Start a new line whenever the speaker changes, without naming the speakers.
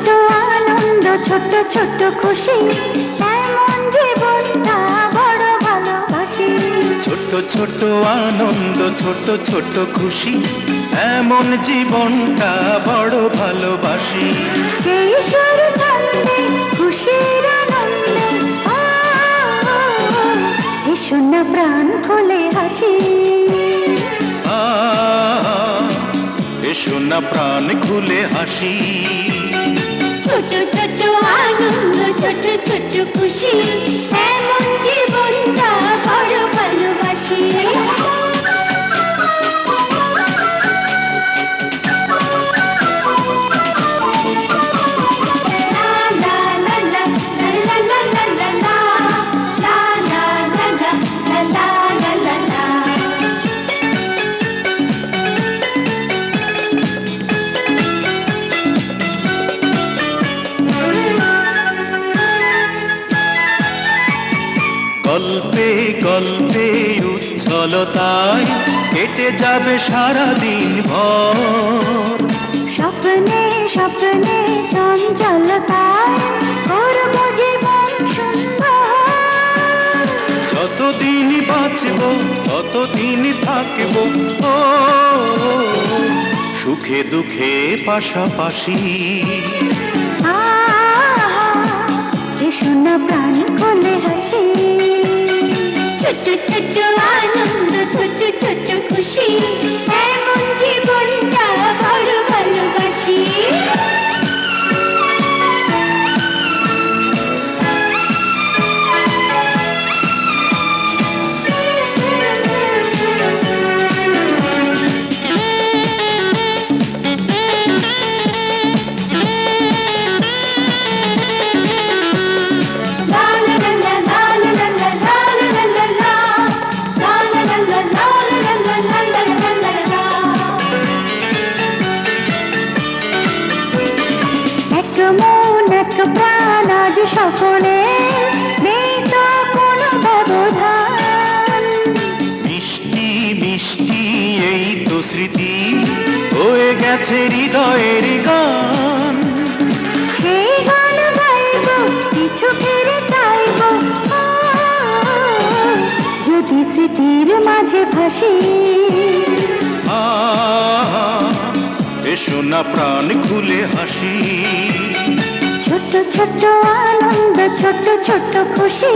ছোট আনন্দ, ছোট ছোট খুশি, এমন জীবনটা বড় ভালোবাসি।
ছোট ছোট আনন্দ, ছোট ছোট খুশি, এমন জীবনটা বড় ভালোবাসি।
সেই সুর ছন্দে খুশির আনন্দে এসো না প্রাণ খুলে হাসি।
এসো না প্রাণ খুলে হাসি।
ছোট ছোট আনন্দ, ছোট ছোট খুশি, এমন জীবনটা বড় ভালোবাসি।
গল্পে গল্পে উচ্ছলতায় কেটে যাবে সারাদিন ভর।
স্বপ্নে স্বপ্নে চঞ্চলতায় করব জীবন সুন্দর।
যতদিন বাঁচব ততদিন থাকব ও সুখে দুঃখে পাশাপাশি।
এসো না প্রাণ খুলে হাসি। ছোট ছোট আনন্দ, ছোট ছোট খুশি, এমন জীবনটা বড় ভালোবাসি। মন এক প্রাণ আজ সকলে, নেই তো কোনো ব্যবধান।
মিষ্টি মিষ্টি এই তো স্মৃতি হয়ে গেছে হৃদয়ের গান।
সেই গান গাইব, কিছু ফিরে চাইব, যদি স্মৃতির মাঝে ভাসি।
এসো না প্রাণ খুলে হাসি।
ছোট ছোট আনন্দ, ছোট ছোট খুশি,